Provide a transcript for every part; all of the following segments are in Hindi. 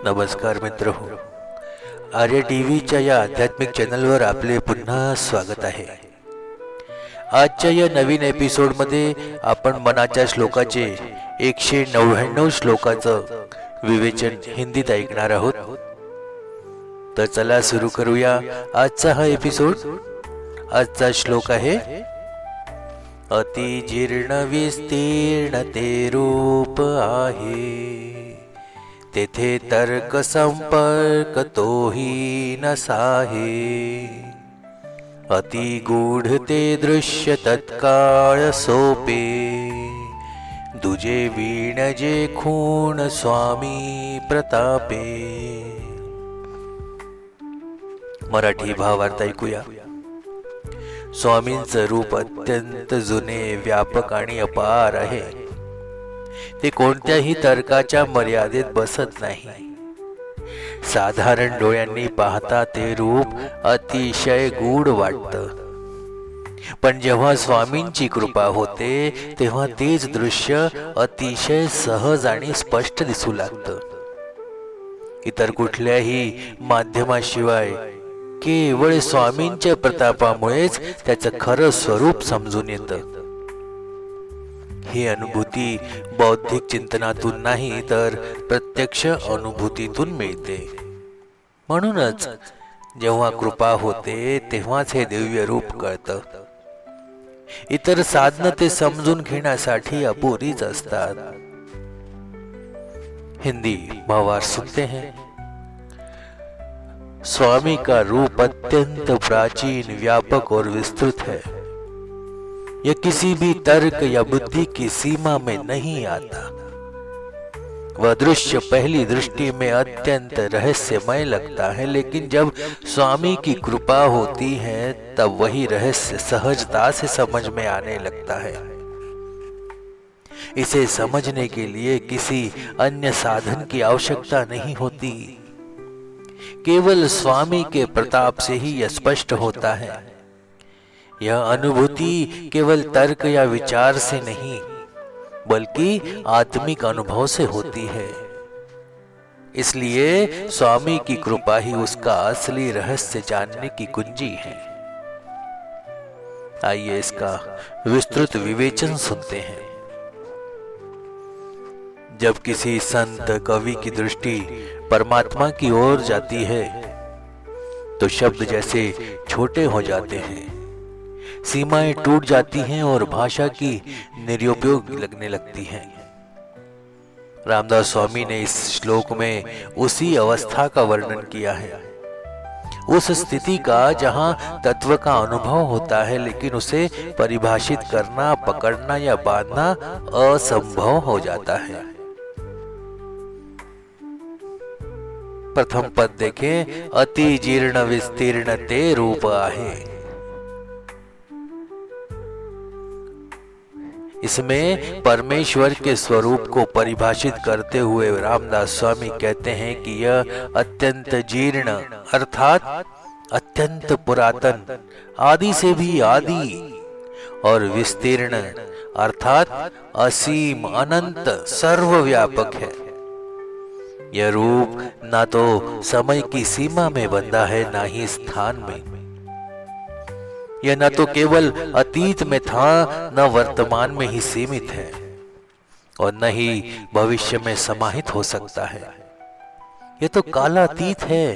नमस्कार मित्र हो, आर्य टीव्हीच्या या आध्यात्मिक चॅनलवर आपले पुन्हा स्वागत आहे. आजच्या या नवीन एपिसोडमध्ये आपण मनाच्या श्लोकाचे 199 श्लोकाचं विवेचन हिंदीत ऐकणार आहोत. तर चला सुरू करूया आजचा हा एपिसोड. आजचा श्लोक आहे, अति जीर्ण विस्तीर्ण ते रूप आहे, तेथे तर्क संपर्क तोही नसाहे, अति गूढ ते दृश्य तत्काळ सोपे, दुजे वीण जे खूण स्वामी प्रतापे. मराठी भावार्थ ऐकूया. स्वामींचं रूप अत्यंत जुने, व्यापक आणि अपार आहे. ते कोणत्याही तर्काच्या मर्यादेत बसत नाही. साधारण डोळ्यांनी पाहता ते रूप अतिशय गूढ वाटतं, पण जेव्हा स्वामींची कृपा होते तेव्हा तेच दृश्य अतिशय सहज आणि स्पष्ट दिसू लागतं. इतर कुठल्याही माध्यमाशिवाय केवळ स्वामींच्या प्रतापामुळेच त्याचं खरं स्वरूप समजून येतं. ही अनुभूती बौद्धिक चिंतनातून नाही तर प्रत्यक्ष अनुभूतीतून मिळते. म्हणूनच जेव्हा कृपा होते तेव्हाच हे दिव्य रूप कळतं. इतर साधनं ते समजून घेण्यासाठी अपुरीच असतात. हिंदी भावार्थ सुनते हैं. स्वामी का रूप अत्यंत प्राचीन, व्यापक और विस्तृत है. यह किसी भी तर्क या बुद्धि की सीमा में नहीं आता. वह दृश्य पहली दृष्टि में अत्यंत रहस्यमय लगता है, लेकिन जब स्वामी की कृपा होती है तब वही रहस्य सहजता से समझ में आने लगता है. इसे समझने के लिए किसी अन्य साधन की आवश्यकता नहीं होती. केवल स्वामी के प्रताप से ही यह स्पष्ट होता है. यह अनुभूति केवल तर्क या विचार से नहीं बल्कि आत्मिक अनुभव से होती है. इसलिए स्वामी की कृपा ही उसका असली रहस्य जानने की कुंजी है. आइए इसका विस्तृत विवेचन सुनते हैं. जब किसी संत कवि की दृष्टि परमात्मा की ओर जाती है तो शब्द जैसे छोटे हो जाते हैं, सीमाएं टूट जाती हैं और भाषा की निरुपयोग लगने लगती हैं. रामदास स्वामी ने इस श्लोक में उसी अवस्था का वर्णन किया है. उस स्थिति का जहां तत्व का अनुभव होता है लेकिन उसे परिभाषित करना, पकड़ना या बांधना असंभव हो जाता है. प्रथम पद देखें, अति जीर्ण विस्तीर्ण ते रूप आहे. इसमें परमेश्वर के स्वरूप को परिभाषित करते हुए रामदास स्वामी कहते हैं कि यह अत्यंत जीर्ण अर्थात अत्यंत पुरातन, आदि से भी आदि, और विस्तीर्ण अर्थात असीम, अनंत, सर्वव्यापक है. यह रूप ना तो समय की सीमा में बंधा है, ना ही स्थान में. यह न तो केवल अतीत में था, न वर्तमान में ही सीमित है, और न ही भविष्य में समाहित हो सकता है. यह तो कालातीत है.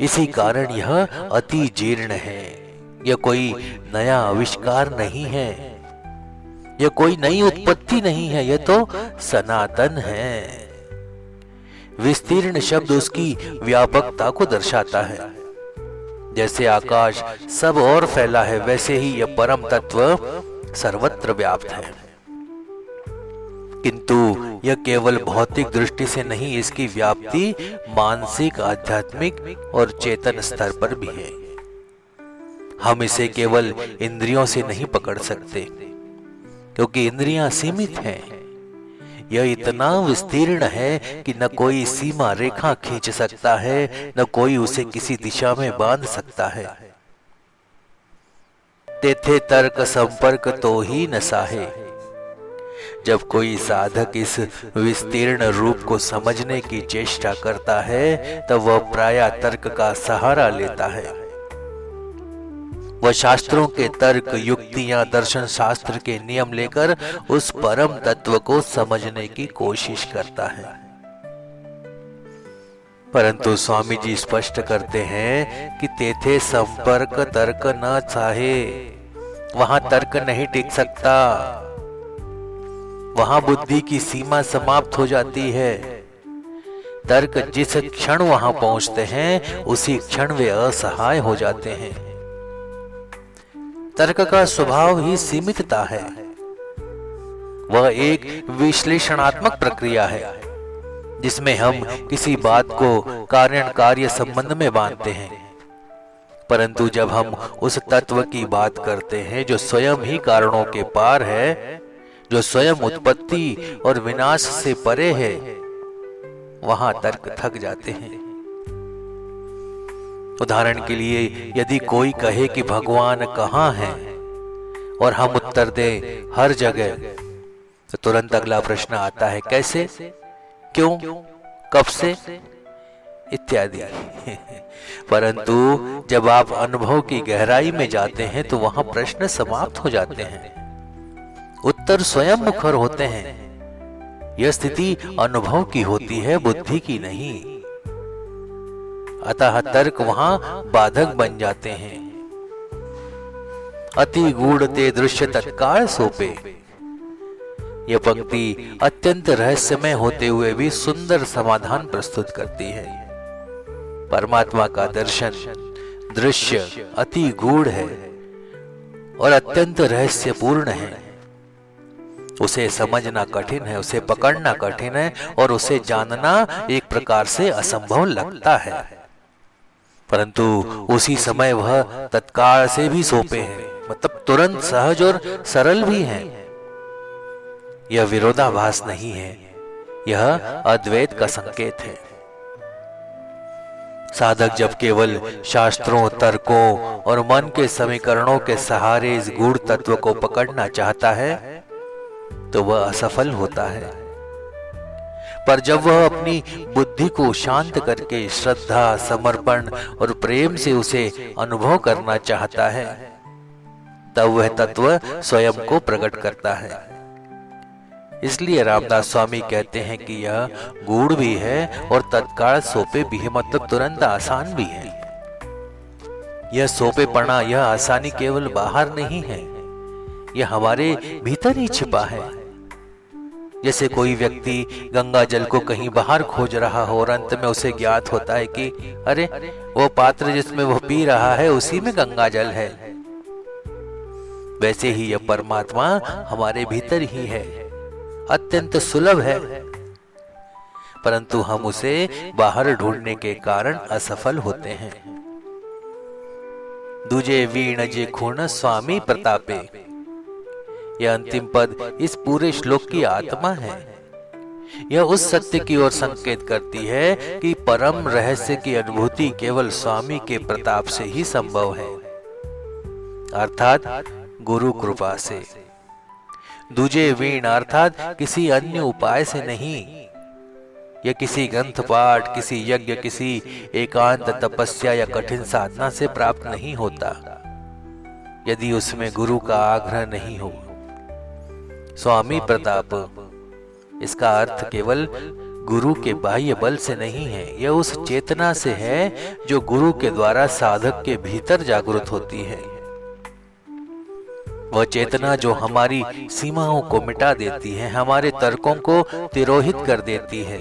इसी कारण यह अति जीर्ण है. यह कोई नया आविष्कार नहीं है, यह कोई नई उत्पत्ति नहीं है, यह तो सनातन है. विस्तीर्ण शब्द उसकी व्यापकता को दर्शाता है. जैसे आकाश सब ओर फैला है वैसे ही यह परम तत्व सर्वत्र व्याप्त है. किंतु यह केवल भौतिक दृष्टि से नहीं, इसकी व्याप्ति मानसिक, आध्यात्मिक और चेतन स्तर पर भी है. हम इसे केवल इंद्रियों से नहीं पकड़ सकते क्योंकि इंद्रियां सीमित हैं. यह इतना विस्तीर्ण है कि न कोई सीमा रेखा खींच सकता है, न कोई उसे किसी दिशा में बांध सकता है. तेथे तर्क संपर्क तो ही नसाहे. जब कोई साधक इस विस्तीर्ण रूप को समझने की चेष्टा करता है तब वह प्रायः तर्क का सहारा लेता है। वह शास्त्रों के तर्क, युक्तियां, दर्शन शास्त्र के नियम लेकर उस परम तत्व को समझने की कोशिश करता है। परंतु स्वामी जी स्पष्ट करते हैं कि तेथे संपर्क तर्क न चाहे, वहां तर्क नहीं टिक सकता, वहां बुद्धि की सीमा समाप्त हो जाती है। तर्क जिस क्षण वहां पहुंचते हैं उसी क्षण वे असहाय हो जाते हैं। तर्क का स्वभाव ही सीमितता है। वह एक विश्लेषणात्मक प्रक्रिया है जिसमें हम किसी बात को कारण कार्य संबंध में बांधते हैं। परंतु जब हम उस तत्व की बात करते हैं जो स्वयं ही कारणों के पार है, जो स्वयं उत्पत्ति और विनाश से परे है, वहां तर्क थक जाते हैं। उदाहरण के लिए यदि कोई कहे कि भगवान कहाँ है और हम उत्तर दें हर जगह, तो तुरंत अगला प्रश्न आता है कैसे, क्यों, कब से, इत्यादि। परंतु जब आप अनुभव की गहराई में जाते हैं तो वहां प्रश्न समाप्त हो जाते हैं, उत्तर स्वयं मुखर होते हैं। यह स्थिति अनुभव की होती है, बुद्धि की नहीं। अतः तर्क वहां बाधक बन जाते हैं। अति गूढ़ ते दृश्य तत्काल सोपे, यह पंक्ति अत्यंत रहस्यमय होते हुए भी सुंदर समाधान प्रस्तुत करती है। परमात्मा का दर्शन, दृश्य अति गूढ़ है और अत्यंत रहस्यपूर्ण है। उसे समझना कठिन है, उसे पकड़ना कठिन है और उसे जानना एक प्रकार से असंभव लगता है। परंतु उसी समय वह तत्काल से भी सौंपे हैं, मतलब तुरंत सहज और सरल भी हैं। यह विरोधाभास नहीं है, यह अद्वैत का संकेत है। साधक जब केवल शास्त्रों, तर्कों और मन के समीकरणों के सहारे इस गूढ़ तत्व को पकड़ना चाहता है तो वह असफल होता है। पर जब वह अपनी बुद्धि को शांत करके श्रद्धा, समर्पण और प्रेम से उसे अनुभव करना चाहता है तब वह तत्व स्वयं को प्रकट करता है। इसलिए रामदास स्वामी कहते हैं कि यह गूढ़ भी है और तत्काल सोपे भी है, मतलब तुरंत आसान भी है। यह सोपेपना, यह आसानी केवल बाहर नहीं है, यह हमारे भीतर ही छिपा है। जैसे कोई व्यक्ति गंगा जल को कहीं बाहर खोज रहा हो और अंत में उसे ज्ञात होता है कि अरे वो पात्र जिसमें वह पी रहा है उसी में गंगा जल है। वैसे ही यह परमात्मा हमारे भीतर ही है, अत्यंत सुलभ है, परंतु हम उसे बाहर ढूंढने के कारण असफल होते हैं। दूजे वीण जे खूण स्वामी प्रतापे, यह अंतिम पद इस पूरे श्लोक की आत्मा है। यह उस सत्य की ओर संकेत करती है कि परम रहस्य की अनुभूति केवल स्वामी के प्रताप से ही संभव है, अर्थात गुरु कृपा से। दूजे वीण अर्थात किसी अन्य उपाय से नहीं, यह किसी ग्रंथ पाठ, किसी यज्ञ, किसी एकांत तपस्या या कठिन साधना से प्राप्त नहीं होता यदि उसमें गुरु का आग्रह नहीं हो। स्वामी प्रताप, इसका अर्थ केवल गुरु के बाह्य बल से नहीं है, यह उस चेतना से है जो गुरु के द्वारा साधक के भीतर जागृत होती है। वह चेतना जो हमारी सीमाओं को मिटा देती है, हमारे तर्कों को तिरोहित कर देती है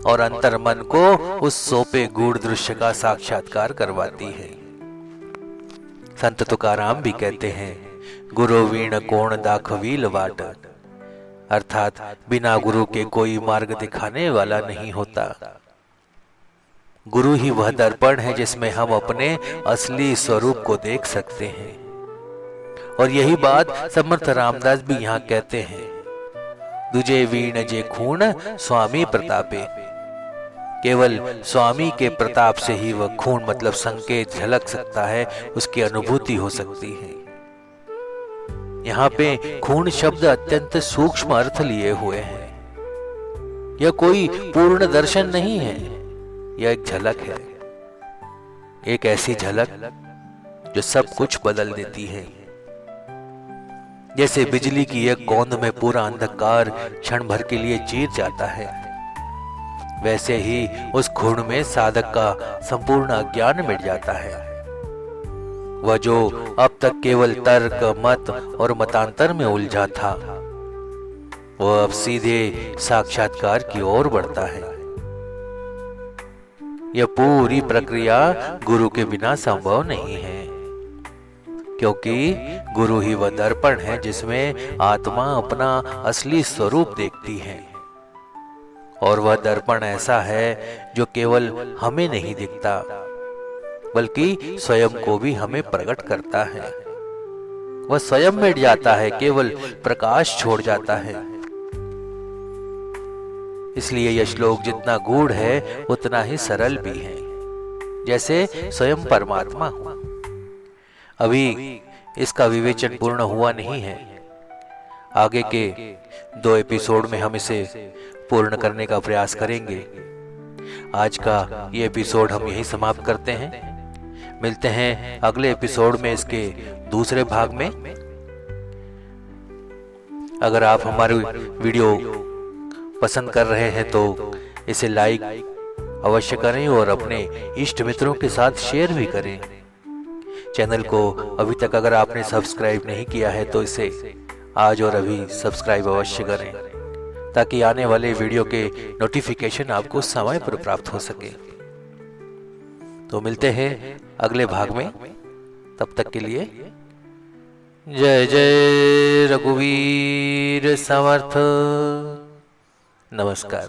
और अंतर्मन को उस सोपे गूढ़ दृश्य का साक्षात्कार करवाती है। संत तुकाराम भी कहते हैं, गुरु वीण कोण दाखवील वाट, अर्थात बिना गुरु के कोई मार्ग दिखाने वाला नहीं होता। गुरु ही वह दर्पण है जिसमें हम अपने असली स्वरूप को देख सकते हैं। और यही बात समर्थ रामदास भी यहाँ कहते हैं, दूजे वीण जे खूण स्वामी प्रतापे, केवल स्वामी के प्रताप से ही वह खून मतलब संकेत झलक सकता है, उसकी अनुभूति हो सकती है। यहाँ पे खून शब्द अत्यंत सूक्ष्म अर्थ लिए हुए है। यह कोई पूर्ण दर्शन नहीं है, यह एक झलक है, एक ऐसी झलक जो सब कुछ बदल देती है। जैसे बिजली की एक गोंद में पूरा अंधकार क्षण भर के लिए चीर जाता है, वैसे ही उस खून में साधक का संपूर्ण अज्ञान मिट जाता है। वह जो अब तक केवल तर्क, मत और मतांतर में उलझा था, वह अब सीधे साक्षात्कार की ओर बढ़ता है। यह पूरी प्रक्रिया गुरु के बिना संभव नहीं है, क्योंकि गुरु ही वह दर्पण है जिसमें आत्मा अपना असली स्वरूप देखती है। और वह दर्पण ऐसा है जो केवल हमें नहीं दिखता, बल्कि स्वयं को भी हमें प्रकट करता है। वह स्वयं मिट जाता है, केवल प्रकाश छोड़ जाता है। इसलिए यह श्लोक जितना गूढ़ है उतना ही सरल भी है, जैसे स्वयं परमात्मा हो। अभी इसका विवेचन पूर्ण हुआ नहीं है। आगे के 2 एपिसोड में हम इसे पूर्ण करने का प्रयास करेंगे। आज का ये एपिसोड हम यही समाप्त करते हैं। मिलते हैं अगले एपिसोड में इसके दूसरे भाग में। अगर आप हमारी वीडियो पसंद कर रहे हैं तो इसे लाइक अवश्य करें और अपने इष्ट मित्रों के साथ शेयर भी करें। चैनल को अभी तक अगर आपने सब्सक्राइब नहीं किया है तो इसे आज और अभी सब्सक्राइब अवश्य करें, ताकि आने वाले वीडियो के नोटिफिकेशन आपको समय पर प्राप्त हो सके। तो मिलते हैं अगले भाग में, तब तक के लिए जय जय रघुवीर समर्थ। नमस्कार।